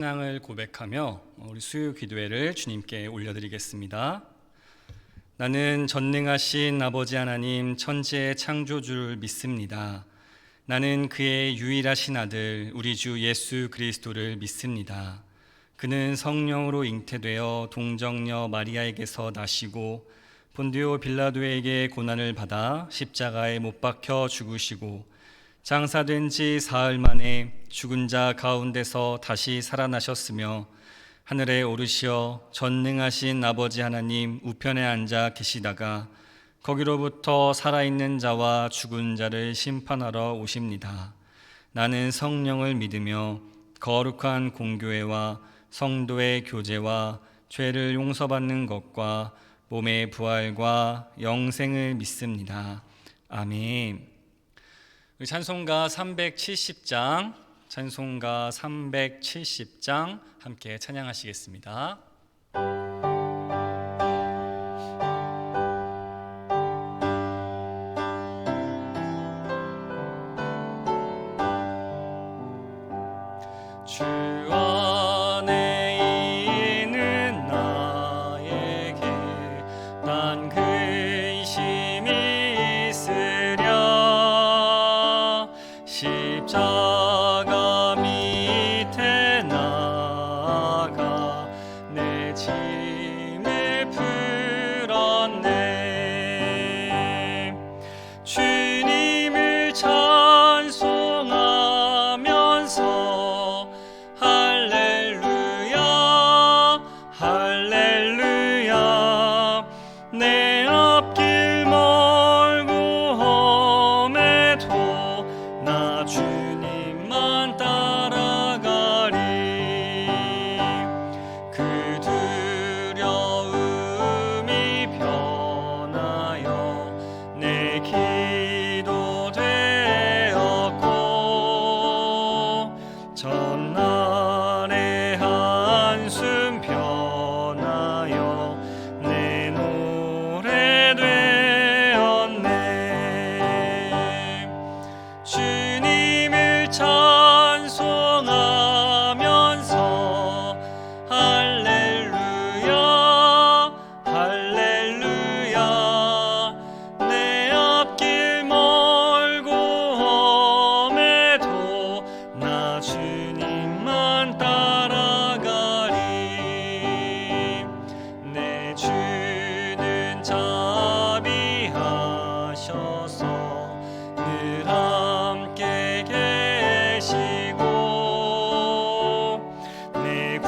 신앙을 고백하며 우리 수요 기도회를 주님께 올려드리겠습니다. 나는 전능하신 아버지 하나님 천지의 창조주를 믿습니다. 나는 그의 유일하신 아들 우리 주 예수 그리스도를 믿습니다. 그는 성령으로 잉태되어 동정녀 마리아에게서 나시고 본디오 빌라도에게 고난을 받아 십자가에 못 박혀 죽으시고 장사된 지 사흘 만에 죽은 자 가운데서 다시 살아나셨으며 하늘에 오르시어 전능하신 아버지 하나님 우편에 앉아 계시다가 거기로부터 살아있는 자와 죽은 자를 심판하러 오십니다. 나는 성령을 믿으며 거룩한 공교회와 성도의 교제와 죄를 용서받는 것과 몸의 부활과 영생을 믿습니다. 아멘. 찬송가 370장 함께 찬양하시겠습니다. 주 안에 있는 나에게 난 근심이 있으랴. 십자가 밑에 나가 내 짐을 풀었네. 주님을 찬송하면서 할렐루야 할렐루야. 내 앞길 멀고 험해도 나 주님만 따라가리. 그 두려움이 변하여 내 기도 되었고 전날의 한숨 변하여 내 노래 되었네. 주님을 찬송하면서 할렐루야 할렐루야. 내 앞길 멀고 험해도 나 주님만 따라가리. 내 주는 자비하셔서 늘 함께 계시고 내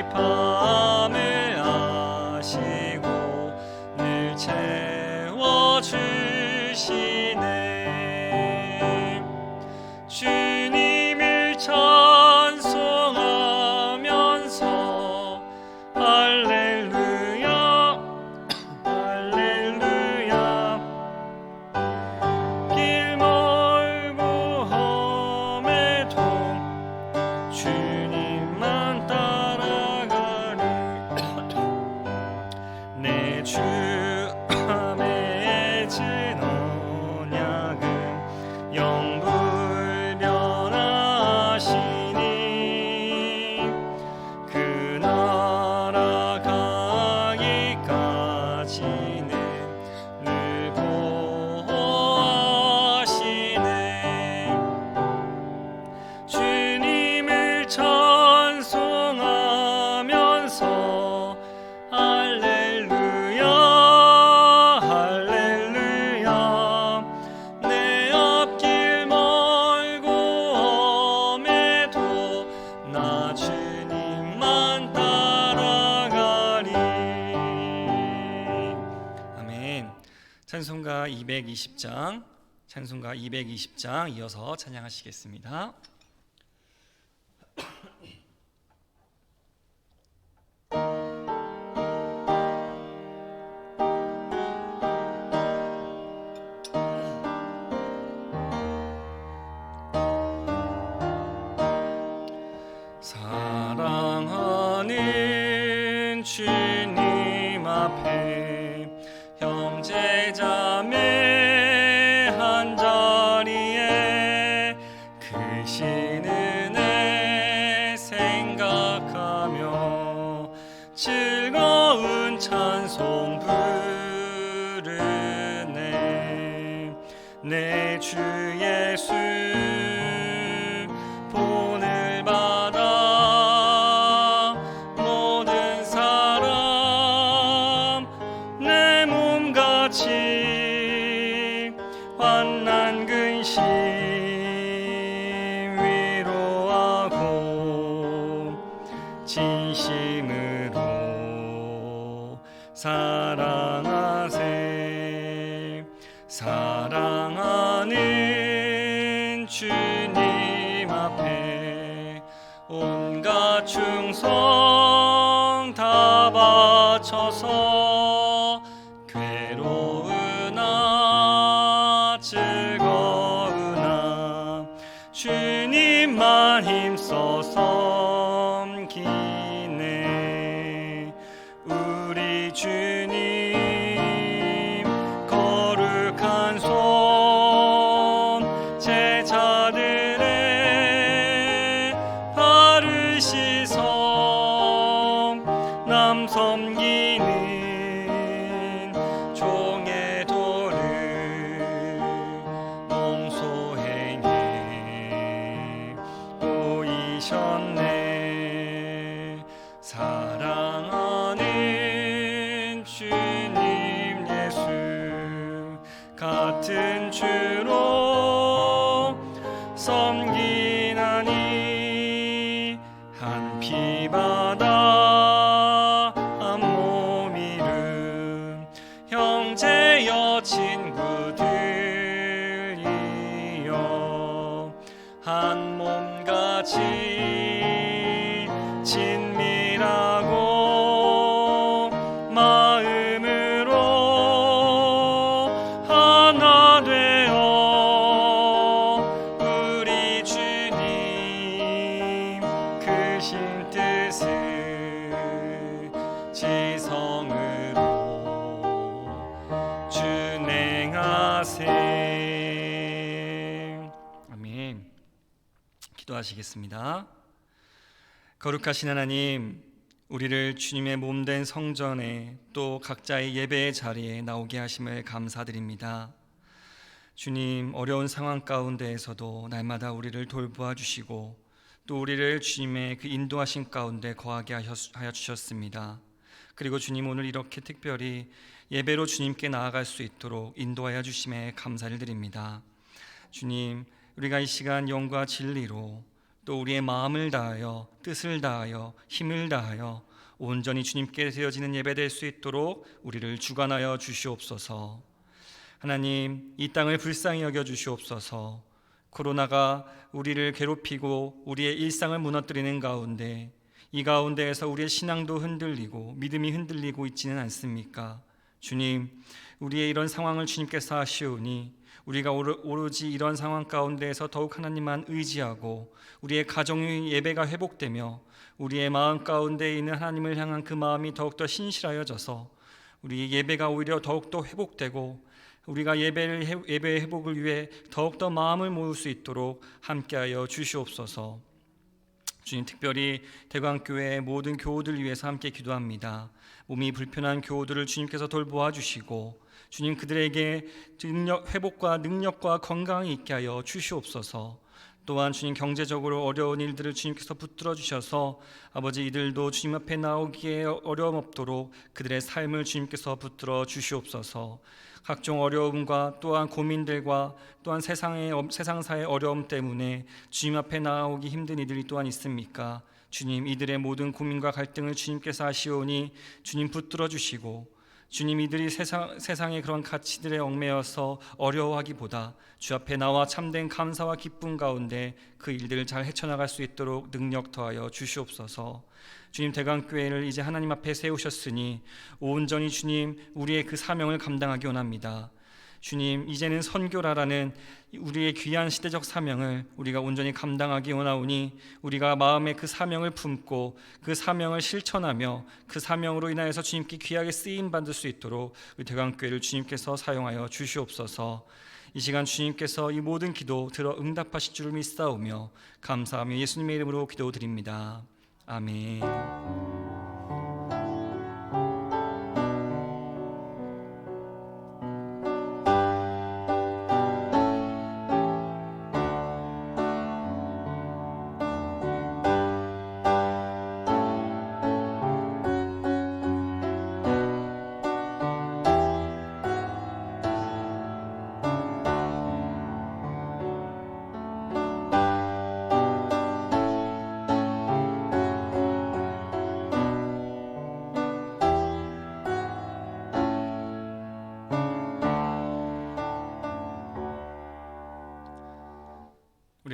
궁핍함을 아시고 늘 채워주시네. 주님을 찬송하면서 할렐루야 할렐루야. 길 멀고 험해도 주님만 따라가리. 내 주 맺은 언약은 영불변하시니 그 나라 가기까지는 늘 보호하시네. 주님을 찬송하면서 할렐루야 할렐루야. 내 앞길 멀고 험해도 나 주님만 따라가리. 아멘. 찬송가 220장 이어서 찬양하시겠습니다. 사랑하는 주님 앞에 형제자매 한자리에 크신 은혜 즐거운 찬송 부르네. 내 주 예수 본을 받아 모든 사람 내 몸같이 환난 근심 위로하고 진심으로 사랑하세. 사랑하는 주님 앞에 온갖 충성 다 바쳐서 괴로우나 즐거우나 주님만 힘써 섬기네. 우리 주님 거룩한 손 제자들의 바르시성 남 섬기는 종의 도를 몸소행해 보이셨네. 사랑하는 주님 예수 같은 주로 섬기나니 한 피바다 한 몸 이룬 형제여 친구들이여 한 몸같이 친밀하고 마음으로 하나 되어 우리 주님 크신 뜻을 지성으로 준행하세. 아멘. 기도하시겠습니다. 거룩하신 하나님, 우리를 주님의 몸된 성전에 또 각자의 예배의 자리에 나오게 하심을 감사드립니다. 주님, 어려운 상황 가운데에서도 날마다 우리를 돌보아 주시고 또 우리를 주님의 그 인도하신 가운데 거하게 하여 주셨습니다. 그리고 주님, 오늘 이렇게 특별히 예배로 주님께 나아갈 수 있도록 인도하여 주심에 감사를 드립니다. 주님, 우리가 이 시간 영과 진리로 또 우리의 마음을 다하여 뜻을 다하여 힘을 다하여 온전히 주님께 드려지는 예배 될 수 있도록 우리를 주관하여 주시옵소서. 하나님, 이 땅을 불쌍히 여겨 주시옵소서. 코로나가 우리를 괴롭히고 우리의 일상을 무너뜨리는 가운데 이 가운데에서 우리의 신앙도 흔들리고 믿음이 흔들리고 있지는 않습니까? 주님, 우리의 이런 상황을 주님께서 아시오니 우리가 오로지 이런 상황 가운데에서 더욱 하나님만 의지하고 우리의 가정의 예배가 회복되며 우리의 마음 가운데 있는 하나님을 향한 그 마음이 더욱더 신실하여져서 우리의 예배가 오히려 더욱더 회복되고 우리가 예배의 회복을 위해 더욱더 마음을 모을 수 있도록 함께하여 주시옵소서. 주님, 특별히 대광교회의 모든 교우들 위해서 함께 기도합니다. 몸이 불편한 교우들을 주님께서 돌보아 주시고 주님, 그들에게 회복과 능력과 건강이 있게 하여 주시옵소서. 또한 주님, 경제적으로 어려운 일들을 주님께서 붙들어 주셔서 아버지, 이들도 주님 앞에 나오기에 어려움 없도록 그들의 삶을 주님께서 붙들어 주시옵소서. 각종 어려움과 또한 고민들과 또한 세상사의 어려움 때문에 주님 앞에 나오기 힘든 이들이 또한 있습니까? 주님, 이들의 모든 고민과 갈등을 주님께서 아시오니 주님 붙들어 주시고 주님, 이들이 세상의 그런 가치들에 얽매여서 어려워하기보다 주 앞에 나와 참된 감사와 기쁨 가운데 그 일들을 잘 헤쳐나갈 수 있도록 능력 더하여 주시옵소서. 주님, 대강교회를 이제 하나님 앞에 세우셨으니 온전히 주님, 우리의 그 사명을 감당하기 원합니다. 주님, 이제는 선교라라는 우리의 귀한 시대적 사명을 우리가 온전히 감당하기 원하오니 우리가 마음에 그 사명을 품고 그 사명을 실천하며 그 사명으로 인하여서 주님께 귀하게 쓰임 받을 수 있도록 우리 대강교회를 주님께서 사용하여 주시옵소서. 이 시간 주님께서 이 모든 기도 들어 응답하실 줄을 믿사오며 감사하며 예수님의 이름으로 기도드립니다. 아멘.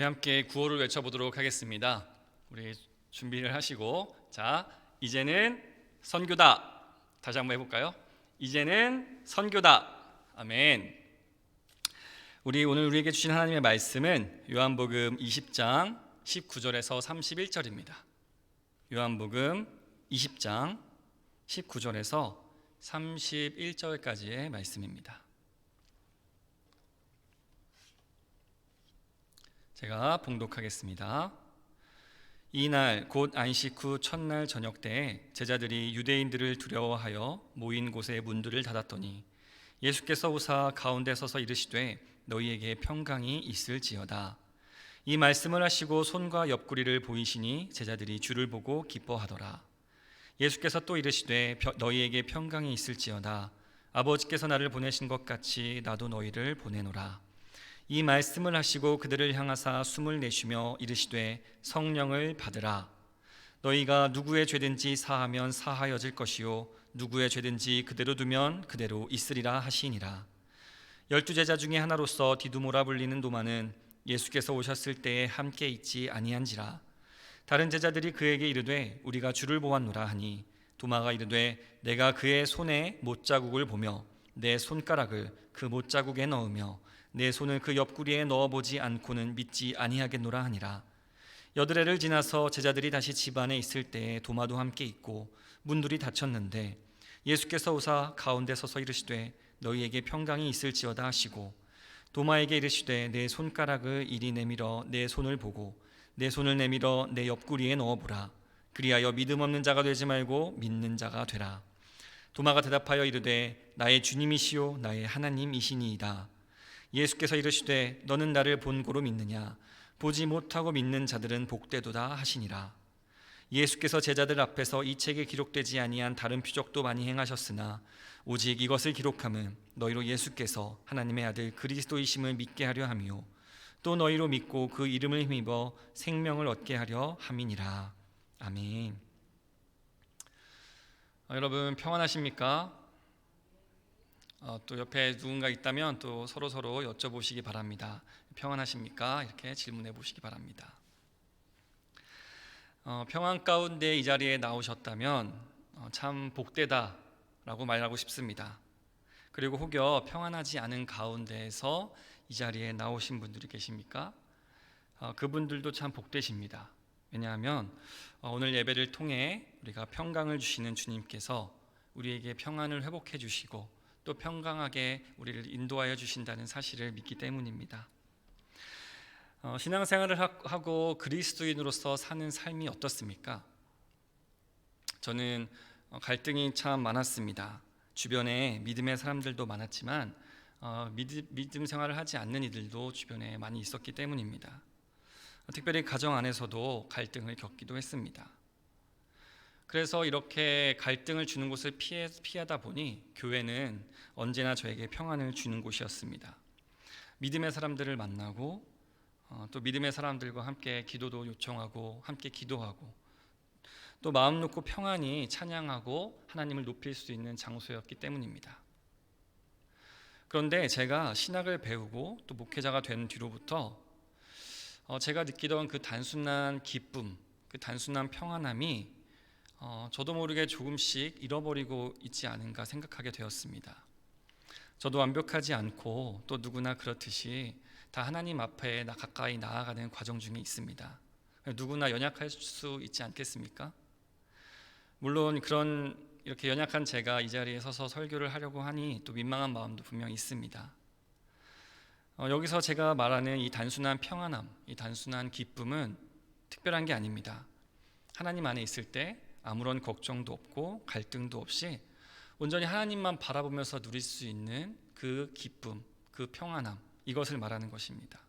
함께 구호를 외쳐보도록 하겠습니다. 우리 준비를 하시고, 자, 이제는 선교다. 다시 한번 해볼까요? 이제는 선교다. 아멘. 오늘 우리에게 주신 하나님의 말씀은 요한복음 20장 19절에서 31절입니다. 요한복음 20장 19절에서 31절까지의 말씀입니다. 제가 봉독하겠습니다. 이날 곧 안식 후 첫날 저녁 때에 제자들이 유대인들을 두려워하여 모인 곳에 문들을 닫았더니 예수께서 오사 가운데 서서 이르시되 너희에게 평강이 있을지어다. 이 말씀을 하시고 손과 옆구리를 보이시니 제자들이 주를 보고 기뻐하더라. 예수께서 또 이르시되 너희에게 평강이 있을지어다. 아버지께서 나를 보내신 것 같이 나도 너희를 보내노라. 이 말씀을 하시고 그들을 향하사 숨을 내쉬며 이르시되 성령을 받으라. 너희가 누구의 죄든지 사하면 사하여질 것이요 누구의 죄든지 그대로 두면 그대로 있으리라 하시니라. 12제자 중에 하나로서 디두모라 불리는 도마는 예수께서 오셨을 때에 함께 있지 아니한지라. 다른 제자들이 그에게 이르되 우리가 주를 보았노라 하니 도마가 이르되 내가 그의 손에 못자국을 보며 내 손가락을 그 못자국에 넣으며 내 손을 그 옆구리에 넣어보지 않고는 믿지 아니하겠노라 하니라. 여드레를 지나서 제자들이 다시 집 안에 있을 때에 도마도 함께 있고 문들이 닫혔는데 예수께서 오사 가운데 서서 이르시되 너희에게 평강이 있을지어다 하시고 도마에게 이르시되 내 손가락을 이리 내밀어 내 손을 보고 내 손을 내밀어 내 옆구리에 넣어보라. 그리하여 믿음 없는 자가 되지 말고 믿는 자가 되라. 도마가 대답하여 이르되 나의 주님이시요 나의 하나님이시니이다. 예수께서 이르시되 너는 나를 본고로 믿느냐? 보지 못하고 믿는 자들은 복되도다 하시니라. 예수께서 제자들 앞에서 이 책에 기록되지 아니한 다른 표적도 많이 행하셨으나 오직 이것을 기록함은 너희로 예수께서 하나님의 아들 그리스도이심을 믿게 하려 함이요 또 너희로 믿고 그 이름을 힘입어 생명을 얻게 하려 함이니라. 아멘. 여러분 평안하십니까? 또 옆에 누군가 있다면 또 서로 여쭤보시기 바랍니다. 평안하십니까? 이렇게 질문해 보시기 바랍니다. 평안 가운데 이 자리에 나오셨다면 참 복되다라고 말하고 싶습니다. 그리고 혹여 평안하지 않은 가운데에서 이 자리에 나오신 분들이 계십니까? 그분들도 참 복되십니다. 왜냐하면 오늘 예배를 통해 우리가 평강을 주시는 주님께서 우리에게 평안을 회복해 주시고 또 평강하게 우리를 인도하여 주신다는 사실을 믿기 때문입니다. 신앙생활을 하고 그리스도인으로서 사는 삶이 어떻습니까? 저는 갈등이 참 많았습니다. 주변에 믿음의 사람들도 많았지만 믿음 생활을 하지 않는 이들도 주변에 많이 있었기 때문입니다. 특별히 가정 안에서도 갈등을 겪기도 했습니다. 그래서 이렇게 갈등을 주는 곳을 피하다 보니 교회는 언제나 저에게 평안을 주는 곳이었습니다. 믿음의 사람들을 만나고 또 믿음의 사람들과 함께 기도도 요청하고 함께 기도하고 또 마음 놓고 평안히 찬양하고 하나님을 높일 수 있는 장소였기 때문입니다. 그런데 제가 신학을 배우고 또 목회자가 된 뒤로부터 제가 느끼던 그 단순한 기쁨, 그 단순한 평안함이 저도 모르게 조금씩 잃어버리고 있지 않은가 생각하게 되었습니다. 저도 완벽하지 않고 또 누구나 그렇듯이 다 하나님 앞에 가까이 나아가는 과정 중에 있습니다. 누구나 연약할 수 있지 않겠습니까? 물론 이렇게 연약한 제가 이 자리에 서서 설교를 하려고 하니 또 민망한 마음도 분명히 있습니다. 여기서 제가 말하는 이 단순한 평안함, 이 단순한 기쁨은 특별한 게 아닙니다. 하나님 안에 있을 때 아무런 걱정도 없고 갈등도 없이 온전히 하나님만 바라보면서 누릴 수 있는 그 기쁨, 그 평안함, 이것을 말하는 것입니다.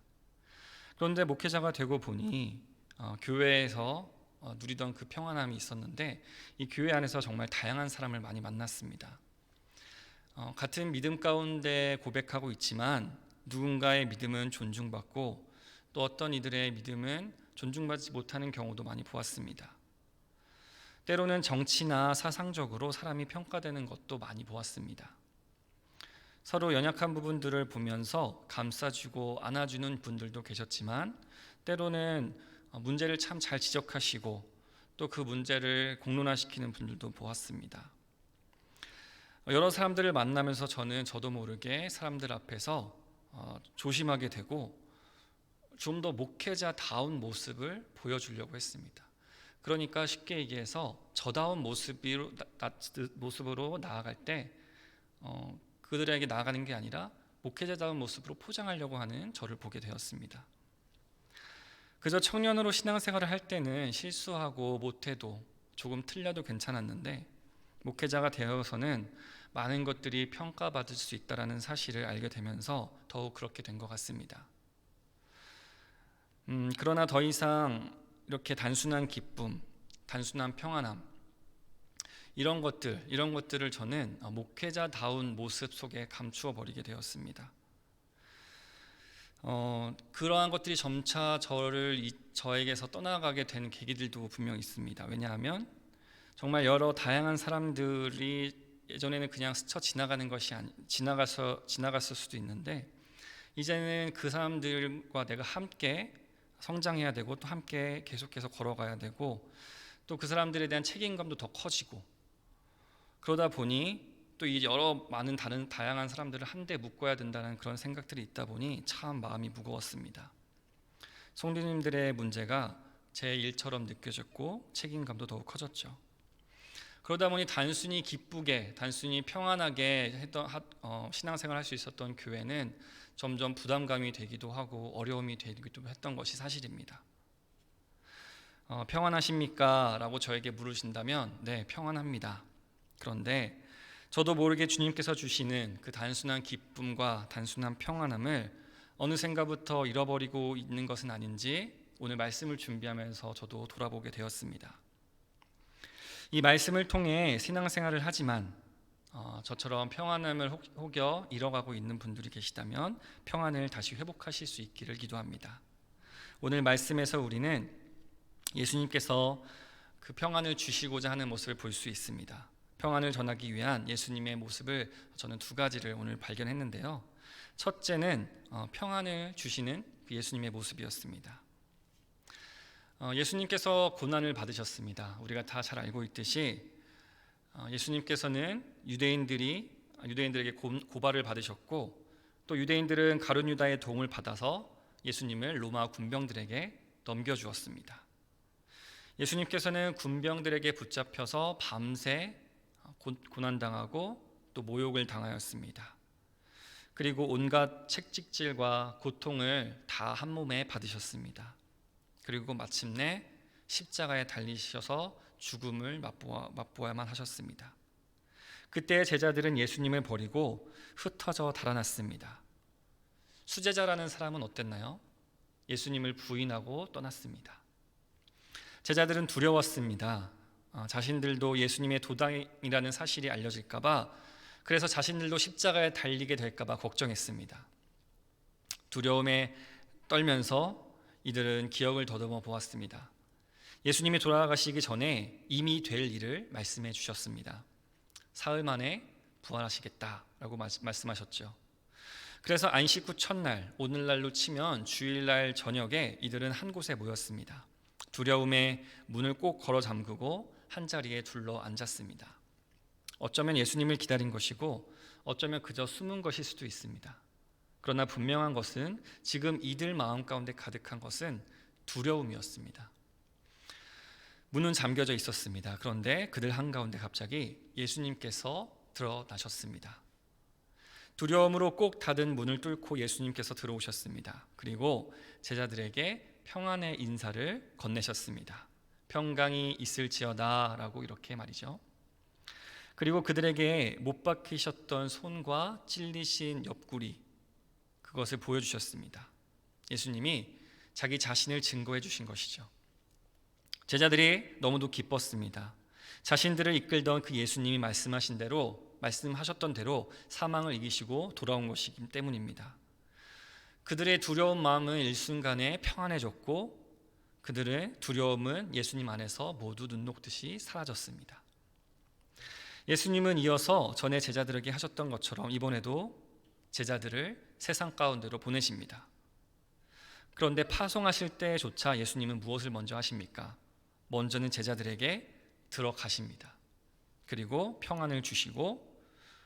그런데 목회자가 되고 보니 교회에서 누리던 그 평안함이 있었는데 이 교회 안에서 정말 다양한 사람을 많이 만났습니다. 같은 믿음 가운데 고백하고 있지만 누군가의 믿음은 존중받고 또 어떤 이들의 믿음은 존중받지 못하는 경우도 많이 보았습니다. 때로는 정치나 사상적으로 사람이 평가되는 것도 많이 보았습니다. 서로 연약한 부분들을 보면서 감싸주고 안아주는 분들도 계셨지만 때로는 문제를 참 잘 지적하시고 또 그 문제를 공론화시키는 분들도 보았습니다. 여러 사람들을 만나면서 저도 모르게 사람들 앞에서 조심하게 되고 좀 더 목회자다운 모습을 보여주려고 했습니다. 그러니까 쉽게 얘기해서 저다운 모습으로 나아갈 때 그들에게 나아가는 게 아니라 목회자다운 모습으로 포장하려고 하는 저를 보게 되었습니다. 그저 청년으로 신앙생활을 할 때는 실수하고 못해도 조금 틀려도 괜찮았는데 목회자가 되어서는 많은 것들이 평가받을 수 있다는 사실을 알게 되면서 더욱 그렇게 된 것 같습니다. 그러나 더 이상 이렇게 단순한 기쁨, 단순한 평안함 이런 것들을 저는 목회자다운 모습 속에 감추어 버리게 되었습니다. 그러한 것들이 점차 저에게서 떠나가게 된 계기들도 분명 있습니다. 왜냐하면 정말 여러 다양한 사람들이 예전에는 그냥 스쳐 지나가는 것이 지나갔을 수도 있는데 이제는 그 사람들과 내가 함께 성장해야 되고 또 함께 계속해서 걸어가야 되고 또 그 사람들에 대한 책임감도 더 커지고 그러다 보니 또 이 많은 다양한 사람들을 한데 묶어야 된다는 그런 생각들이 있다 보니 참 마음이 무거웠습니다. 성도님들의 문제가 제 일처럼 느껴졌고 책임감도 더욱 커졌죠. 그러다 보니 단순히 기쁘게 단순히 평안하게 신앙생활을 할 수 있었던 교회는 점점 부담감이 되기도 하고 어려움이 되기도 했던 것이 사실입니다. 평안하십니까? 라고 저에게 물으신다면 네, 평안합니다. 그런데 저도 모르게 주님께서 주시는 그 단순한 기쁨과 단순한 평안함을 어느샌가부터 잃어버리고 있는 것은 아닌지 오늘 말씀을 준비하면서 저도 돌아보게 되었습니다. 이 말씀을 통해 신앙생활을 하지만 저처럼 평안함을 혹여 잃어가고 있는 분들이 계시다면 평안을 다시 회복하실 수 있기를 기도합니다. 오늘 말씀에서 우리는 예수님께서 그 평안을 주시고자 하는 모습을 볼 수 있습니다. 평안을 전하기 위한 예수님의 모습을 저는 두 가지를 오늘 발견했는데요. 첫째는 평안을 주시는 그 예수님의 모습이었습니다. 예수님께서 고난을 받으셨습니다. 우리가 다 잘 알고 있듯이 예수님께서는 유대인들에게 고발을 받으셨고 또 유대인들은 가룟 유다의 도움을 받아서 예수님을 로마 군병들에게 넘겨주었습니다. 예수님께서는 군병들에게 붙잡혀서 밤새 고난당하고 또 모욕을 당하였습니다. 그리고 온갖 채찍질과 고통을 다 한 몸에 받으셨습니다. 그리고 마침내 십자가에 달리셔서 죽음을 맛보아야만 하셨습니다. 그때 제자들은 예수님을 버리고 흩어져 달아났습니다. 수제자라는 사람은 어땠나요? 예수님을 부인하고 떠났습니다. 제자들은 두려웠습니다. 자신들도 예수님의 도당이라는 사실이 알려질까봐, 그래서 자신들도 십자가에 달리게 될까봐 걱정했습니다. 두려움에 떨면서 이들은 기억을 더듬어 보았습니다. 예수님이 돌아가시기 전에 이미 될 일을 말씀해 주셨습니다. 사흘 만에 부활하시겠다라고 말씀하셨죠. 그래서 안식 후 첫날, 오늘날로 치면 주일날 저녁에 이들은 한 곳에 모였습니다. 두려움에 문을 꼭 걸어 잠그고 한자리에 둘러 앉았습니다. 어쩌면 예수님을 기다린 것이고 어쩌면 그저 숨은 것일 수도 있습니다. 그러나 분명한 것은 지금 이들 마음 가운데 가득한 것은 두려움이었습니다. 문은 잠겨져 있었습니다. 그런데 그들 한가운데 갑자기 예수님께서 드러나셨습니다. 두려움으로 꼭 닫은 문을 뚫고 예수님께서 들어오셨습니다. 그리고 제자들에게 평안의 인사를 건네셨습니다. 평강이 있을지어다 라고 이렇게 말이죠. 그리고 그들에게 못 박히셨던 손과 찔리신 옆구리, 그것을 보여주셨습니다. 예수님이 자기 자신을 증거해 주신 것이죠. 제자들이 너무도 기뻤습니다. 자신들을 이끌던 그 예수님이 말씀하셨던 대로 사망을 이기시고 돌아온 것이기 때문입니다. 그들의 두려운 마음은 일순간에 평안해졌고 그들의 두려움은 예수님 안에서 모두 눈 녹듯이 사라졌습니다. 예수님은 이어서 전에 제자들에게 하셨던 것처럼 이번에도 제자들을 세상 가운데로 보내십니다. 그런데 파송하실 때조차 예수님은 무엇을 먼저 하십니까? 먼저는 제자들에게 들어가십니다. 그리고 평안을 주시고,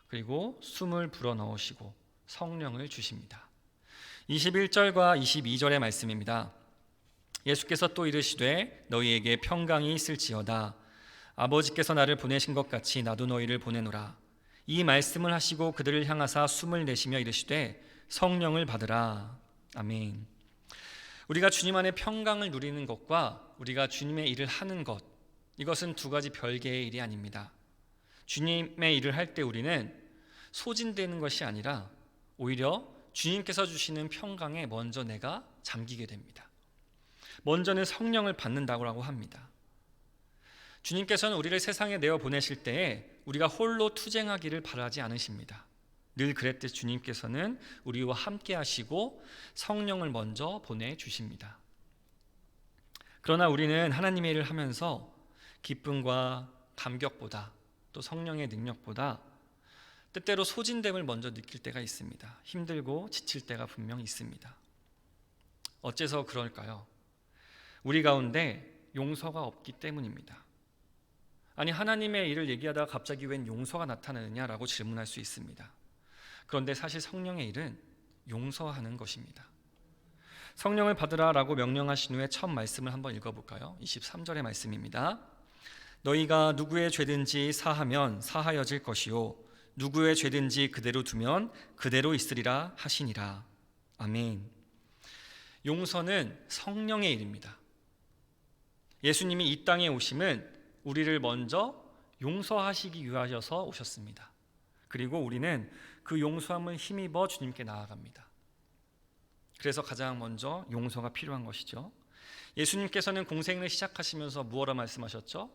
그리고 숨을 불어넣으시고 성령을 주십니다. 21절과 22절의 말씀입니다. 예수께서 또 이르시되 너희에게 평강이 있을지어다. 아버지께서 나를 보내신 것 같이 나도 너희를 보내노라. 이 말씀을 하시고 그들을 향하사 숨을 내쉬며 이르시되 성령을 받으라. 아멘. 우리가 주님 안에 평강을 누리는 것과 우리가 주님의 일을 하는 것, 이것은 두 가지 별개의 일이 아닙니다. 주님의 일을 할 때 우리는 소진되는 것이 아니라 오히려 주님께서 주시는 평강에 먼저 내가 잠기게 됩니다. 먼저는 성령을 받는다고 합니다. 주님께서는 우리를 세상에 내어 보내실 때에 우리가 홀로 투쟁하기를 바라지 않으십니다. 늘 그랬듯 주님께서는 우리와 함께 하시고 성령을 먼저 보내주십니다. 그러나 우리는 하나님의 일을 하면서 기쁨과 감격보다 또 성령의 능력보다 때때로 소진됨을 먼저 느낄 때가 있습니다. 힘들고 지칠 때가 분명 있습니다. 어째서 그럴까요? 우리 가운데 용서가 없기 때문입니다. 아니, 하나님의 일을 얘기하다가 갑자기 웬 용서가 나타나느냐라고 질문할 수 있습니다. 그런데 사실 성령의 일은 용서하는 것입니다. 성령을 받으라라고 명령하신 후에 첫 말씀을 한번 읽어볼까요? 23절의 말씀입니다. 너희가 누구의 죄든지 사하면 사하여질 것이요 누구의 죄든지 그대로 두면 그대로 있으리라 하시니라. 아멘. 용서는 성령의 일입니다. 예수님이 이 땅에 오심은 우리를 먼저 용서하시기 위하여서 오셨습니다. 그리고 우리는 그 용서함을 힘입어 주님께 나아갑니다. 그래서 가장 먼저 용서가 필요한 것이죠. 예수님께서는 공생을 시작하시면서 무엇라 말씀하셨죠?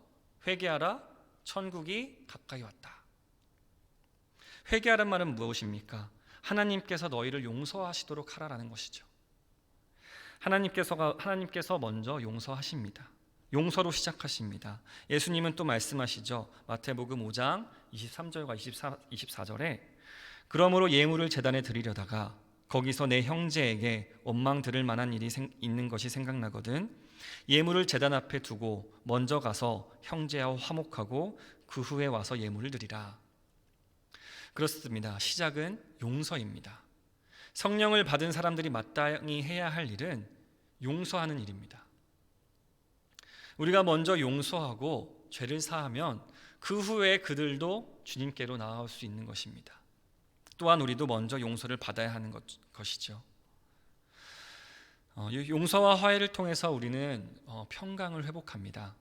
회개하라, 천국이 가까이 왔다. 회개하란 말은 무엇입니까? 하나님께서 너희를 용서하시도록 하라라는 것이죠. 하나님께서 먼저 용서하십니다. 용서로 시작하십니다. 예수님은 또 말씀하시죠. 마태복음 5장 23절과 24절에 그러므로 예물을 제단에 드리려다가 거기서 내 형제에게 원망 들을 만한 일이 있는 것이 생각나거든 예물을 제단 앞에 두고 먼저 가서 형제와 화목하고 그 후에 와서 예물을 드리라. 그렇습니다. 시작은 용서입니다. 성령을 받은 사람들이 마땅히 해야 할 일은 용서하는 일입니다. 우리가 먼저 용서하고 죄를 사하면 그 후에 그들도 주님께로 나아올 수 있는 것입니다. 또한 우리도 먼저 용서를 받아야 하는 것이죠. 용서와 화해를 통해서 우리는 평강을 회복합니다.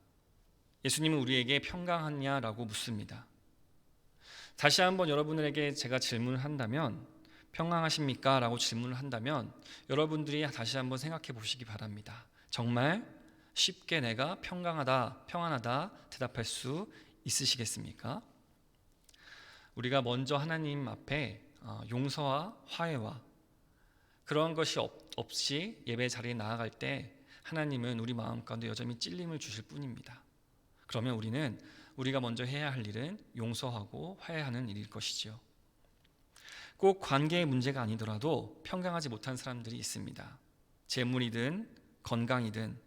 예수님은 우리에게 평강하냐라고 묻습니다. 다시 한번 여러분에게 제가 질문을 한다면 평강하십니까? 라고 질문을 한다면 여러분들이 다시 한번 생각해 보시기 바랍니다. 정말 쉽게 내가 평안하다 대답할 수 있으시겠습니까? 우리가 먼저 하나님 앞에 용서와 화해와 그러한 것이 없이 예배 자리에 나아갈 때 하나님은 우리 마음 가운데 여전히 찔림을 주실 뿐입니다. 그러면 우리가 먼저 해야 할 일은 용서하고 화해하는 일일 것이지요. 꼭 관계의 문제가 아니더라도 평강하지 못한 사람들이 있습니다. 재물이든 건강이든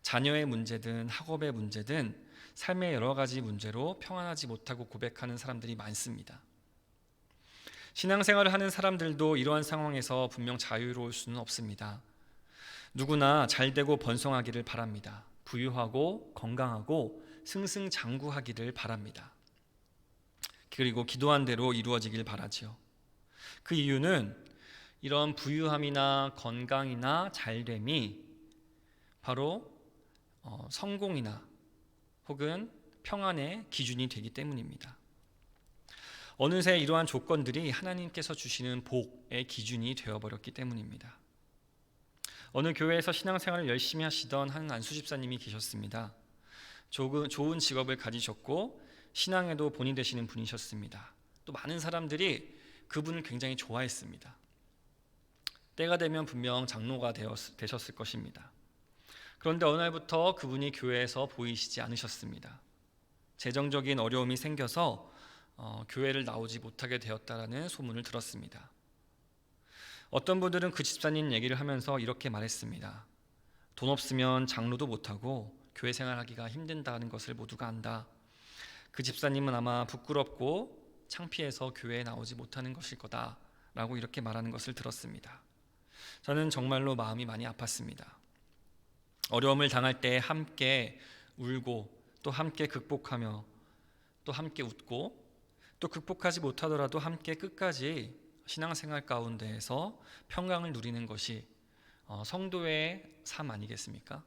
자녀의 문제든 학업의 문제든 삶의 여러 가지 문제로 평안하지 못하고 고백하는 사람들이 많습니다. 신앙생활을 하는 사람들도 이러한 상황에서 분명 자유로울 수는 없습니다. 누구나 잘되고 번성하기를 바랍니다. 부유하고 건강하고 승승장구하기를 바랍니다. 그리고 기도한 대로 이루어지길 바라지요. 그 이유는 이런 부유함이나 건강이나 잘됨이 바로 성공이나 혹은 평안의 기준이 되기 때문입니다. 어느새 이러한 조건들이 하나님께서 주시는 복의 기준이 되어버렸기 때문입니다. 어느 교회에서 신앙생활을 열심히 하시던 한 안수 집사님이 계셨습니다. 좋은 직업을 가지셨고 신앙에도 본이 되시는 분이셨습니다. 또 많은 사람들이 그분을 굉장히 좋아했습니다. 때가 되면 분명 장로가 되셨을 것입니다. 그런데 어느 날부터 그분이 교회에서 보이시지 않으셨습니다. 재정적인 어려움이 생겨서 교회를 나오지 못하게 되었다라는 소문을 들었습니다. 어떤 분들은 그 집사님 얘기를 하면서 이렇게 말했습니다. 돈 없으면 장로도 못하고 교회 생활하기가 힘든다는 것을 모두가 안다. 그 집사님은 아마 부끄럽고 창피해서 교회에 나오지 못하는 것일 거다 라고 이렇게 말하는 것을 들었습니다. 저는 정말로 마음이 많이 아팠습니다. 어려움을 당할 때 함께 울고 또 함께 극복하며 또 함께 웃고 또 극복하지 못하더라도 함께 끝까지 신앙생활 가운데에서 평강을 누리는 것이 성도의 삶 아니겠습니까?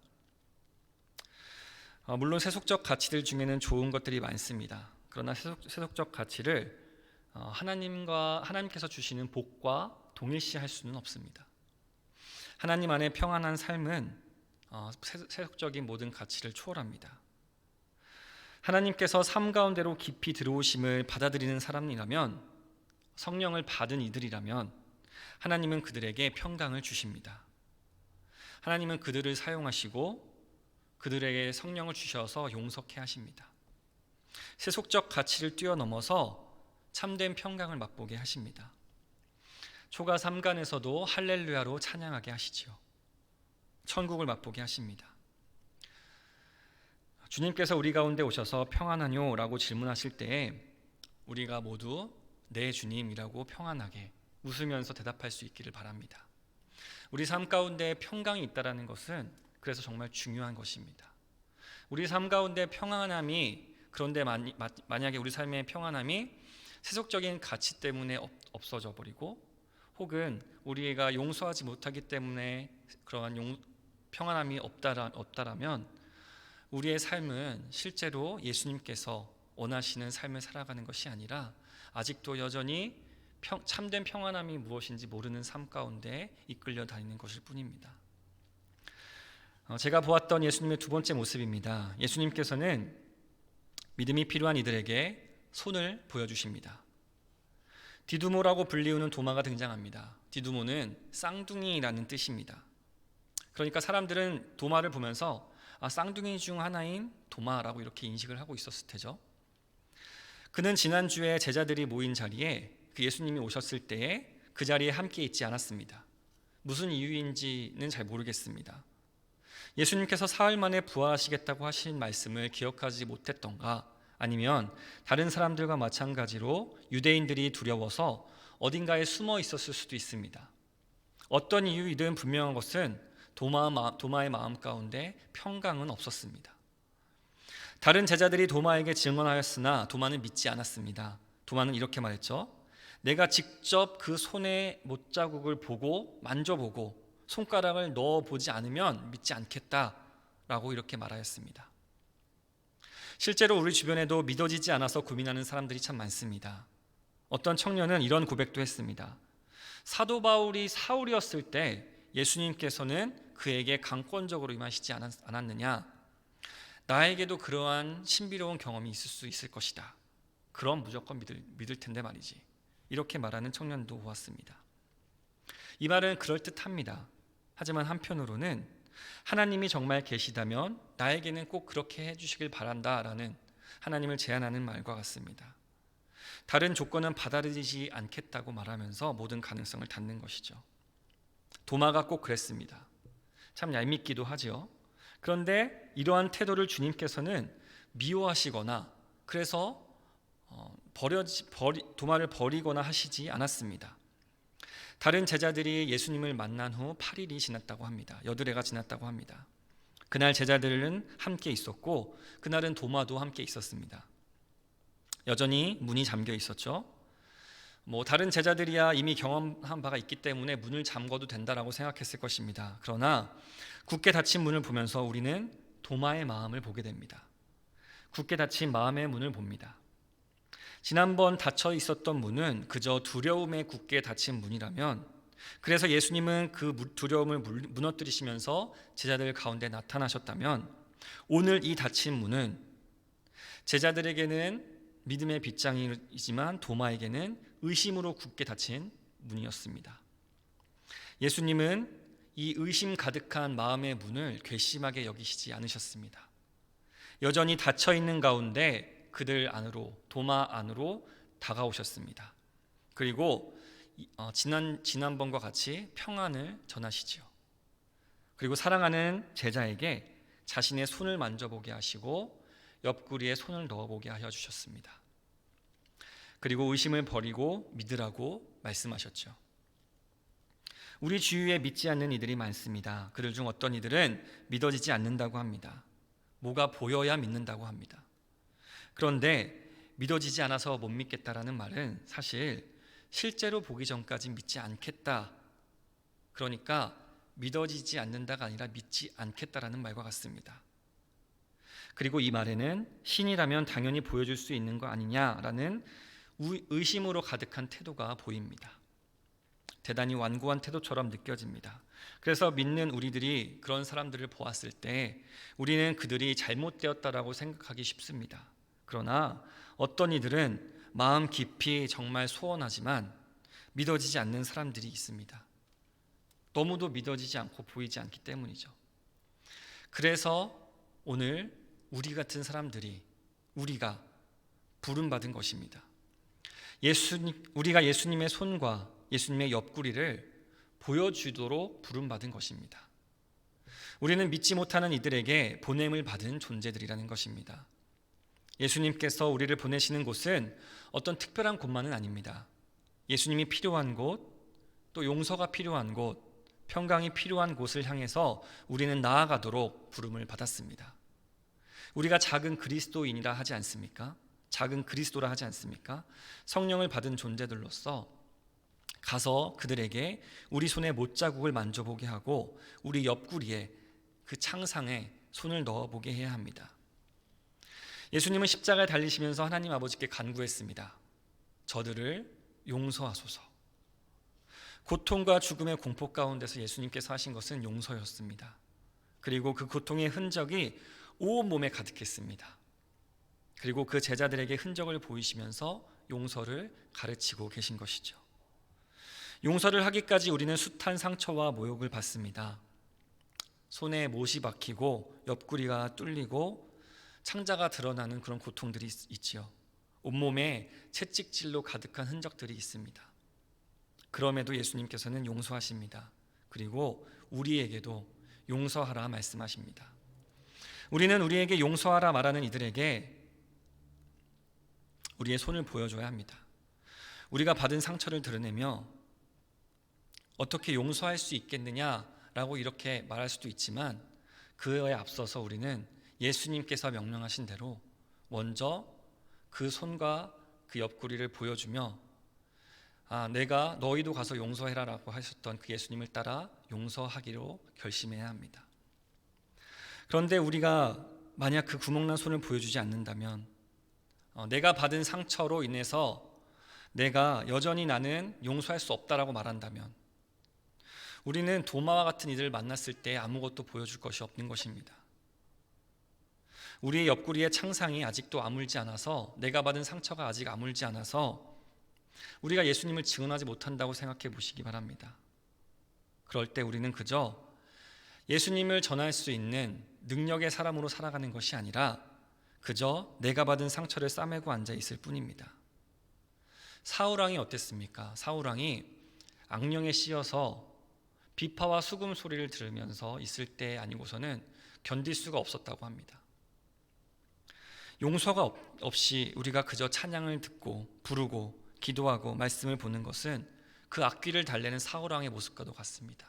물론 세속적 가치들 중에는 좋은 것들이 많습니다. 그러나 세속적 가치를 하나님께서 주시는 복과 동일시할 수는 없습니다. 하나님 안에 평안한 삶은 세속적인 모든 가치를 초월합니다. 하나님께서 삶 가운데로 깊이 들어오심을 받아들이는 사람이라면, 성령을 받은 이들이라면 하나님은 그들에게 평강을 주십니다. 하나님은 그들을 사용하시고 그들에게 성령을 주셔서 용서케 하십니다. 세속적 가치를 뛰어넘어서 참된 평강을 맛보게 하십니다. 초가 삼간에서도 할렐루야로 찬양하게 하시지요. 천국을 맛보게 하십니다. 주님께서 우리 가운데 오셔서 평안하뇨? 라고 질문하실 때에 우리가 모두 네 주님이라고 평안하게 웃으면서 대답할 수 있기를 바랍니다. 우리 삶 가운데 평강이 있다는 것은 그래서 정말 중요한 것입니다. 우리 삶 가운데 평안함이, 그런데 만약에 우리 삶의 평안함이 세속적인 가치 때문에 없어져 버리고, 혹은 우리가 용서하지 못하기 때문에 그러한 평안함이 없다라면 우리의 삶은 실제로 예수님께서 원하시는 삶을 살아가는 것이 아니라 아직도 여전히 참된 평안함이 무엇인지 모르는 삶 가운데 이끌려 다니는 것일 뿐입니다. 제가 보았던 예수님의 두 번째 모습입니다. 예수님께서는 믿음이 필요한 이들에게 손을 보여주십니다. 디두모라고 불리우는 도마가 등장합니다. 디두모는 쌍둥이라는 뜻입니다. 그러니까 사람들은 도마를 보면서 쌍둥이 중 하나인 도마라고 이렇게 인식을 하고 있었을 테죠. 그는 지난주에 제자들이 모인 자리에 예수님이 오셨을 때에 그 자리에 함께 있지 않았습니다. 무슨 이유인지는 잘 모르겠습니다. 예수님께서 사흘 만에 부활하시겠다고 하신 말씀을 기억하지 못했던가, 아니면 다른 사람들과 마찬가지로 유대인들이 두려워서 어딘가에 숨어 있었을 수도 있습니다. 어떤 이유이든 분명한 것은 도마의 마음 가운데 평강은 없었습니다. 다른 제자들이 도마에게 증언하였으나 도마는 믿지 않았습니다. 도마는 이렇게 말했죠. 내가 직접 그 손의 못자국을 보고 만져보고 손가락을 넣어보지 않으면 믿지 않겠다라고 이렇게 말하였습니다. 실제로 우리 주변에도 믿어지지 않아서 고민하는 사람들이 참 많습니다. 어떤 청년은 이런 고백도 했습니다. 사도 바울이 사울이었을 때 예수님께서는 그에게 강권적으로 임하시지 않았느냐? 나에게도 그러한 신비로운 경험이 있을 수 있을 것이다. 그럼 무조건 믿을 텐데 말이지. 이렇게 말하는 청년도 보았습니다. 이 말은 그럴듯합니다. 하지만 한편으로는 하나님이 정말 계시다면 나에게는 꼭 그렇게 해주시길 바란다라는 하나님을 제안하는 말과 같습니다. 다른 조건은 받아들이지 않겠다고 말하면서 모든 가능성을 닫는 것이죠. 도마가 꼭 그랬습니다. 참 얄밉기도 하죠. 그런데 이러한 태도를 주님께서는 미워하시거나 그래서 도마를 버리거나 하시지 않았습니다. 다른 제자들이 예수님을 만난 후 8일이 지났다고 합니다. 여드레가 지났다고 합니다. 그날 제자들은 함께 있었고 그날은 도마도 함께 있었습니다. 여전히 문이 잠겨 있었죠. 다른 제자들이야 이미 경험한 바가 있기 때문에 문을 잠궈도 된다라고 생각했을 것입니다. 그러나 굳게 닫힌 문을 보면서 우리는 도마의 마음을 보게 됩니다. 굳게 닫힌 마음의 문을 봅니다. 지난번 닫혀 있었던 문은 그저 두려움에 굳게 닫힌 문이라면, 그래서 예수님은 그 두려움을 무너뜨리시면서 제자들 가운데 나타나셨다면, 오늘 이 닫힌 문은 제자들에게는 믿음의 빗장이지만 도마에게는 의심으로 굳게 닫힌 문이었습니다. 예수님은 이 의심 가득한 마음의 문을 괘씸하게 여기시지 않으셨습니다. 여전히 닫혀 있는 가운데 그들 안으로, 도마 안으로 다가오셨습니다. 그리고 지난번과 같이 평안을 전하시지요. 그리고 사랑하는 제자에게 자신의 손을 만져보게 하시고 옆구리에 손을 넣어보게 하여 주셨습니다. 그리고 의심을 버리고 믿으라고 말씀하셨죠. 우리 주위에 믿지 않는 이들이 많습니다. 그들 중 어떤 이들은 믿어지지 않는다고 합니다. 뭐가 보여야 믿는다고 합니다. 그런데 믿어지지 않아서 못 믿겠다라는 말은 사실 실제로 보기 전까지 믿지 않겠다, 그러니까 믿어지지 않는다가 아니라 믿지 않겠다라는 말과 같습니다. 그리고 이 말에는 신이라면 당연히 보여줄 수 있는 거 아니냐라는 의심으로 가득한 태도가 보입니다. 대단히 완고한 태도처럼 느껴집니다. 그래서 믿는 우리들이 그런 사람들을 보았을 때 우리는 그들이 잘못되었다라고 생각하기 쉽습니다. 그러나 어떤 이들은 마음 깊이 정말 소원하지만 믿어지지 않는 사람들이 있습니다. 너무도 믿어지지 않고 보이지 않기 때문이죠. 그래서 오늘 우리 같은 사람들이, 우리가 부름받은 것입니다. 우리가 예수님의 손과 예수님의 옆구리를 보여주도록 부름받은 것입니다. 우리는 믿지 못하는 이들에게 보냄을 받은 존재들이라는 것입니다. 예수님께서 우리를 보내시는 곳은 어떤 특별한 곳만은 아닙니다. 예수님이 필요한 곳, 또 용서가 필요한 곳, 평강이 필요한 곳을 향해서 우리는 나아가도록 부름을 받았습니다. 우리가 작은 그리스도인이라 하지 않습니까? 작은 그리스도라 하지 않습니까? 성령을 받은 존재들로서 가서 그들에게 우리 손에 못자국을 만져보게 하고 우리 옆구리에 그 창상에 손을 넣어보게 해야 합니다. 예수님은 십자가에 달리시면서 하나님 아버지께 간구했습니다. 저들을 용서하소서. 고통과 죽음의 공포 가운데서 예수님께서 하신 것은 용서였습니다. 그리고 그 고통의 흔적이 온 몸에 가득했습니다. 그리고 그 제자들에게 흔적을 보이시면서 용서를 가르치고 계신 것이죠. 용서를 하기까지 우리는 숱한 상처와 모욕을 받습니다. 손에 못이 박히고 옆구리가 뚫리고 창자가 드러나는 그런 고통들이 있지요. 온몸에 채찍질로 가득한 흔적들이 있습니다. 그럼에도 예수님께서는 용서하십니다. 그리고 우리에게도 용서하라 말씀하십니다. 우리는 우리에게 용서하라 말하는 이들에게 우리의 손을 보여줘야 합니다. 우리가 받은 상처를 드러내며 어떻게 용서할 수 있겠느냐라고 이렇게 말할 수도 있지만 그에 앞서서 우리는 예수님께서 명령하신 대로 먼저 그 손과 그 옆구리를 보여주며 내가 너희도 가서 용서해라라고 하셨던 그 예수님을 따라 용서하기로 결심해야 합니다. 그런데 우리가 만약 그 구멍난 손을 보여주지 않는다면 내가 받은 상처로 인해서 내가 여전히 나는 용서할 수 없다라고 말한다면 우리는 도마와 같은 이들을 만났을 때 아무것도 보여줄 것이 없는 것입니다. 우리의 옆구리의 창상이 아직도 아물지 않아서, 내가 받은 상처가 아직 아물지 않아서 우리가 예수님을 증언하지 못한다고 생각해 보시기 바랍니다. 그럴 때 우리는 그저 예수님을 전할 수 있는 능력의 사람으로 살아가는 것이 아니라 그저 내가 받은 상처를 싸매고 앉아 있을 뿐입니다. 사울왕이 어땠습니까? 사울왕이 악령에 씌어서 비파와 수금 소리를 들으면서 있을 때 아니고서는 견딜 수가 없었다고 합니다. 용서가 없이 우리가 그저 찬양을 듣고 부르고 기도하고 말씀을 보는 것은 그 악귀를 달래는 사울왕의 모습과도 같습니다.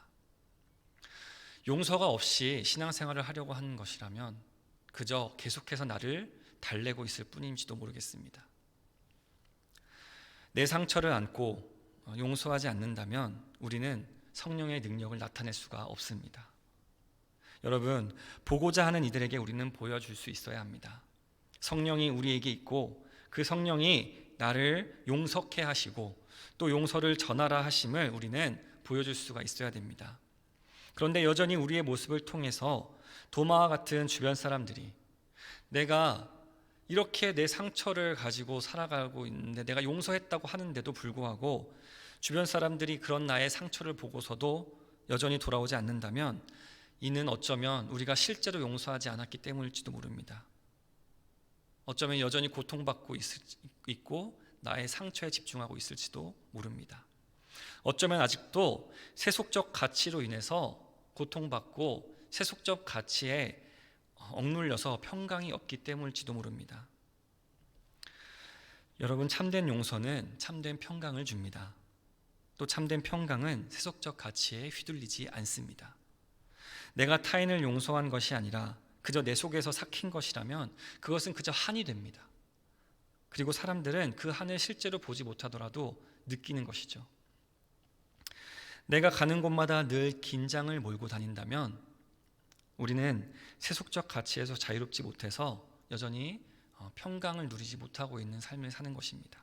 용서가 없이 신앙생활을 하려고 하는 것이라면 그저 계속해서 나를 달래고 있을 뿐인지도 모르겠습니다. 내 상처를 안고 용서하지 않는다면 우리는 성령의 능력을 나타낼 수가 없습니다. 여러분, 보고자 하는 이들에게 우리는 보여줄 수 있어야 합니다. 성령이 우리에게 있고 그 성령이 나를 용서케 하시고 또 용서를 전하라 하심을 우리는 보여줄 수가 있어야 됩니다. 그런데 여전히 우리의 모습을 통해서 도마와 같은 주변 사람들이 내가 이렇게 내 상처를 가지고 살아가고 있는데 내가 용서했다고 하는데도 불구하고 주변 사람들이 그런 나의 상처를 보고서도 여전히 돌아오지 않는다면 이는 어쩌면 우리가 실제로 용서하지 않았기 때문일지도 모릅니다. 어쩌면 여전히 고통받고 있고 나의 상처에 집중하고 있을지도 모릅니다. 어쩌면 아직도 세속적 가치로 인해서 고통받고 세속적 가치에 억눌려서 평강이 없기 때문일지도 모릅니다. 여러분, 참된 용서는 참된 평강을 줍니다. 또 참된 평강은 세속적 가치에 휘둘리지 않습니다. 내가 타인을 용서한 것이 아니라 그저 내 속에서 삭힌 것이라면 그것은 그저 한이 됩니다. 그리고 사람들은 그 한을 실제로 보지 못하더라도 느끼는 것이죠. 내가 가는 곳마다 늘 긴장을 몰고 다닌다면 우리는 세속적 가치에서 자유롭지 못해서 여전히 평강을 누리지 못하고 있는 삶을 사는 것입니다.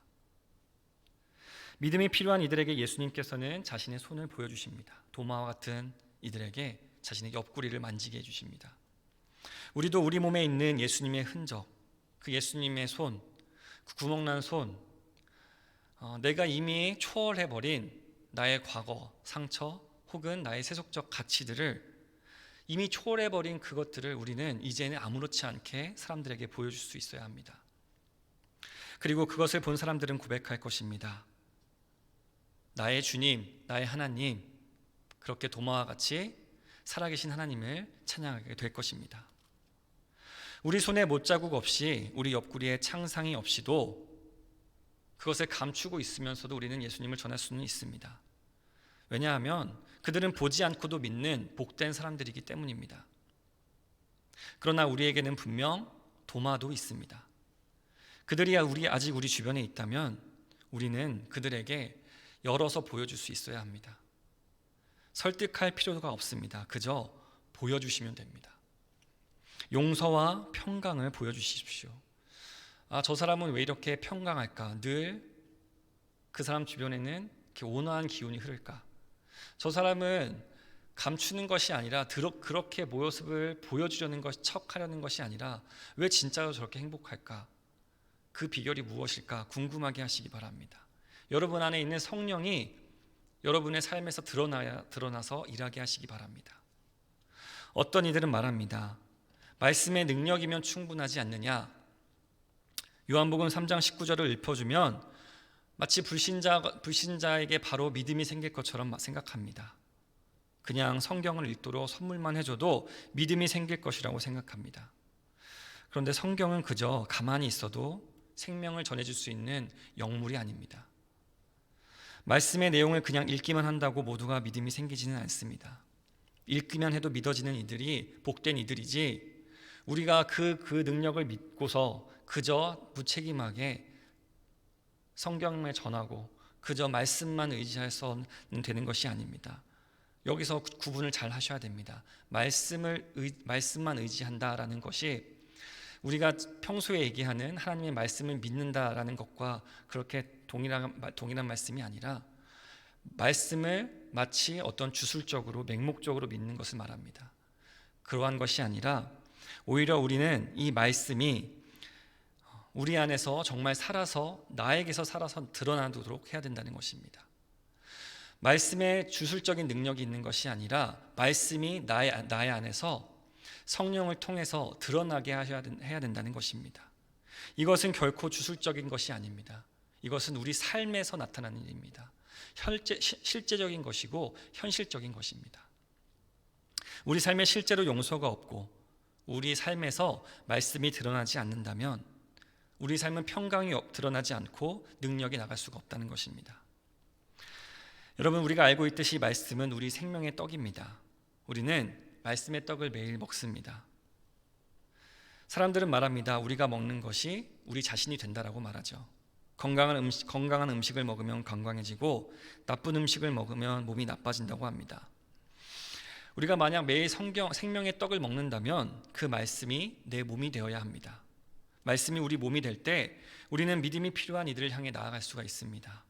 믿음이 필요한 이들에게 예수님께서는 자신의 손을 보여주십니다. 도마와 같은 이들에게 자신의 옆구리를 만지게 해주십니다. 우리도 우리 몸에 있는 예수님의 흔적, 그 예수님의 손, 그 구멍난 손, 내가 이미 초월해버린 나의 과거, 상처 혹은 나의 세속적 가치들을 이미 초월해버린 그것들을 우리는 이제는 아무렇지 않게 사람들에게 보여줄 수 있어야 합니다. 그리고 그것을 본 사람들은 고백할 것입니다. 나의 주님, 나의 하나님, 그렇게 도마와 같이 살아계신 하나님을 찬양하게 될 것입니다. 우리 손에 못자국 없이, 우리 옆구리에 창상이 없이도 그것을 감추고 있으면서도 우리는 예수님을 전할 수는 있습니다. 왜냐하면 그들은 보지 않고도 믿는 복된 사람들이기 때문입니다. 그러나 우리에게는 분명 도마도 있습니다. 그들이 아직 우리 주변에 있다면 우리는 그들에게 열어서 보여줄 수 있어야 합니다. 설득할 필요가 없습니다. 그저 보여주시면 됩니다. 용서와 평강을 보여주십시오. 저 사람은 왜 이렇게 평강할까? 늘 그 사람 주변에는 이렇게 온화한 기운이 흐를까? 저 사람은 감추는 것이 아니라 그렇게 모습을 보여주려는 것, 척하려는 것이 아니라 왜 진짜로 저렇게 행복할까? 그 비결이 무엇일까? 궁금하게 하시기 바랍니다. 여러분 안에 있는 성령이 여러분의 삶에서 드러나서 일하게 하시기 바랍니다. 어떤 이들은 말합니다. 말씀의 능력이면 충분하지 않느냐? 요한복음 3장 19절을 읊어주면 마치 불신자에게 바로 믿음이 생길 것처럼 생각합니다. 그냥 성경을 읽도록 선물만 해줘도 믿음이 생길 것이라고 생각합니다. 그런데 성경은 그저 가만히 있어도 생명을 전해줄 수 있는 영물이 아닙니다. 말씀의 내용을 그냥 읽기만 한다고 모두가 믿음이 생기지는 않습니다. 읽기만 해도 믿어지는 이들이 복된 이들이지, 우리가 그 능력을 믿고서 그저 무책임하게 성경을 전하고 그저 말씀만 의지해서는 되는 것이 아닙니다. 여기서 구분을 잘 하셔야 됩니다. 말씀만 의지한다라는 것이 우리가 평소에 얘기하는 하나님의 말씀을 믿는다라는 것과 그렇게 동일한 말씀이 아니라, 말씀을 마치 어떤 주술적으로 맹목적으로 믿는 것을 말합니다. 그러한 것이 아니라 오히려 우리는 이 말씀이 우리 안에서 정말 살아서, 나에게서 살아서 드러나도록 해야 된다는 것입니다. 말씀에 주술적인 능력이 있는 것이 아니라 말씀이 나의 안에서 성령을 통해서 드러나게 해야 된다는 것입니다. 이것은 결코 주술적인 것이 아닙니다. 이것은 우리 삶에서 나타나는 일입니다. 실제적인 것이고 현실적인 것입니다. 우리 삶에 실제로 용서가 없고 우리 삶에서 말씀이 드러나지 않는다면 우리 삶은 평강이 드러나지 않고 능력이 나갈 수가 없다는 것입니다. 여러분, 우리가 알고 있듯이 말씀은 우리 생명의 떡입니다. 우리는 말씀의 떡을 매일 먹습니다. 사람들은 말합니다. 우리가 먹는 것이 우리 자신이 된다라고 말하죠. 건강한 음식을 먹으면 건강해지고 나쁜 음식을 먹으면 몸이 나빠진다고 합니다. 우리가 만약 매일 생명의 떡을 먹는다면 그 말씀이 내 몸이 되어야 합니다. 말씀이 우리 몸이 될 때 우리는 믿음이 필요한 이들을 향해 나아갈 수가 있습니다.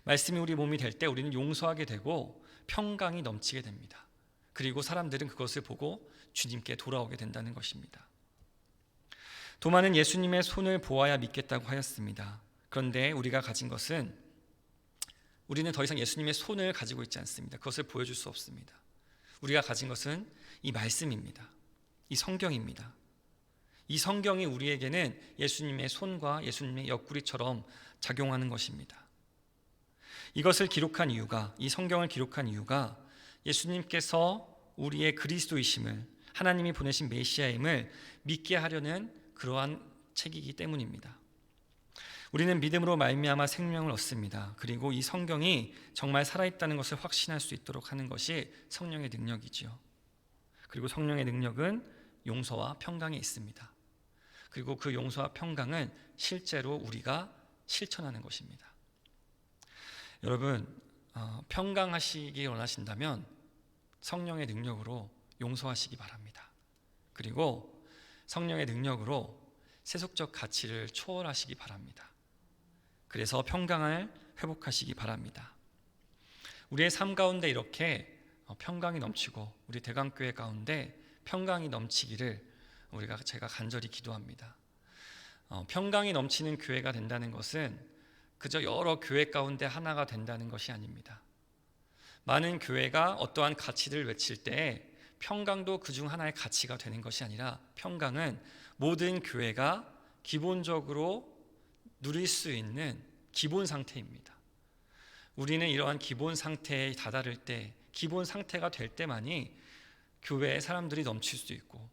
말씀이 우리 몸이 될 때 우리는 용서하게 되고 평강이 넘치게 됩니다. 그리고 사람들은 그것을 보고 주님께 돌아오게 된다는 것입니다. 도마는 예수님의 손을 보아야 믿겠다고 하였습니다. 그런데 우리가 가진 것은, 우리는 더 이상 예수님의 손을 가지고 있지 않습니다. 그것을 보여줄 수 없습니다. 우리가 가진 것은 이 말씀입니다. 이 성경입니다. 이 성경이 우리에게는 예수님의 손과 예수님의 옆구리처럼 작용하는 것입니다. 이것을 기록한 이유가, 이 성경을 기록한 이유가 예수님께서 우리의 그리스도이심을, 하나님이 보내신 메시아임을 믿게 하려는 그러한 책이기 때문입니다. 우리는 믿음으로 말미암아 생명을 얻습니다. 그리고 이 성경이 정말 살아있다는 것을 확신할 수 있도록 하는 것이 성령의 능력이지요. 그리고 성령의 능력은 용서와 평강에 있습니다. 그리고 그 용서와 평강은 실제로 우리가 실천하는 것입니다. 여러분, 평강하시기 원하신다면 성령의 능력으로 용서하시기 바랍니다. 그리고 성령의 능력으로 세속적 가치를 초월하시기 바랍니다. 그래서 평강을 회복하시기 바랍니다. 우리의 삶 가운데 이렇게 평강이 넘치고 우리 대강교회 가운데 평강이 넘치기를 제가 간절히 기도합니다. 평강이 넘치는 교회가 된다는 것은 그저 여러 교회 가운데 하나가 된다는 것이 아닙니다. 많은 교회가 어떠한 가치를 외칠 때 평강도 그중 하나의 가치가 되는 것이 아니라 평강은 모든 교회가 기본적으로 누릴 수 있는 기본 상태입니다. 우리는 이러한 기본 상태에 다다를 때, 기본 상태가 될 때만이 교회에 사람들이 넘칠 수 있고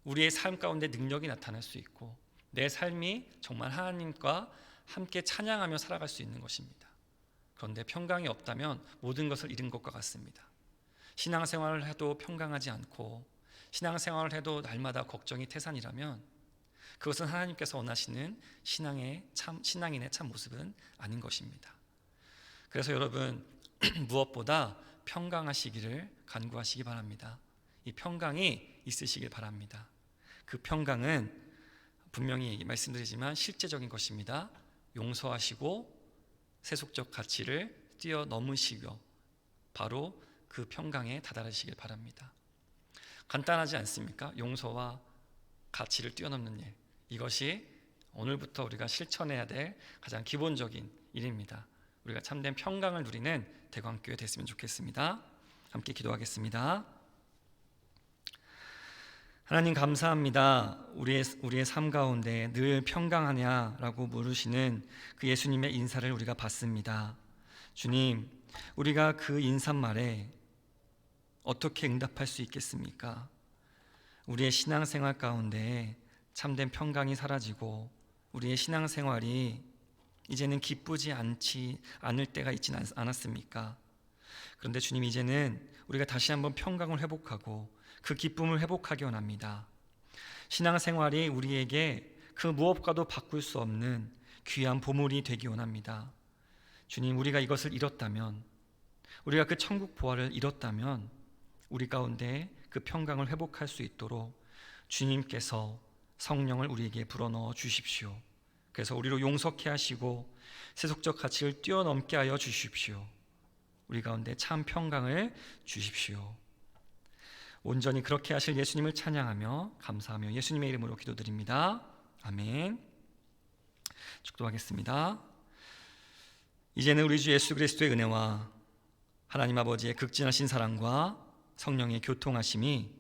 우리의 삶 가운데 능력이 나타날 수 있고 내 삶이 정말 하나님과 함께 찬양하며 살아갈 수 있는 것입니다. 그런데 평강이 없다면 모든 것을 잃은 것과 같습니다. 신앙생활을 해도 평강하지 않고 신앙생활을 해도 날마다 걱정이 태산이라면 그것은 하나님께서 원하시는 신앙인의 참 모습은 아닌 것입니다. 그래서 여러분 무엇보다 평강하시기를 간구하시기 바랍니다. 이 평강이 있으시길 바랍니다. 그 평강은 분명히 말씀드리지만 실제적인 것입니다. 용서하시고 세속적 가치를 뛰어넘으시고 바로 그 평강에 다다르시길 바랍니다. 간단하지 않습니까? 용서와 가치를 뛰어넘는 일, 이것이 오늘부터 우리가 실천해야 될 가장 기본적인 일입니다. 우리가 참된 평강을 누리는 대광교회 됐으면 좋겠습니다. 함께 기도하겠습니다. 하나님 감사합니다. 우리의 삶 가운데 늘 평강하냐라고 물으시는 그 예수님의 인사를 우리가 받습니다. 주님, 우리가 그 인사말에 어떻게 응답할 수 있겠습니까? 우리의 신앙생활 가운데 참된 평강이 사라지고 우리의 신앙생활이 이제는 기쁘지 않을 때가 있지는 않았습니까? 그런데 주님, 이제는 우리가 다시 한번 평강을 회복하고 그 기쁨을 회복하기 원합니다. 신앙생활이 우리에게 그 무엇과도 바꿀 수 없는 귀한 보물이 되기 원합니다. 주님, 우리가 이것을 잃었다면, 우리가 그 천국 보화를 잃었다면 우리 가운데 그 평강을 회복할 수 있도록 주님께서 성령을 우리에게 불어넣어 주십시오. 그래서 우리로 용서케 하시고 세속적 가치를 뛰어넘게 하여 주십시오. 우리 가운데 참 평강을 주십시오. 온전히 그렇게 하실 예수님을 찬양하며 감사하며 예수님의 이름으로 기도드립니다. 아멘. 축도하겠습니다. 이제는 우리 주 예수 그리스도의 은혜와 하나님 아버지의 극진하신 사랑과 성령의 교통하심이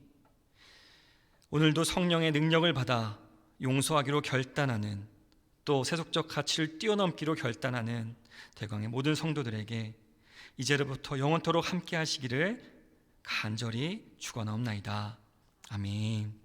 오늘도 성령의 능력을 받아 용서하기로 결단하는, 또 세속적 가치를 뛰어넘기로 결단하는 대광의 모든 성도들에게 이제로부터 영원토록 함께 하시기를 간절히 축원하옵나이다. 아멘.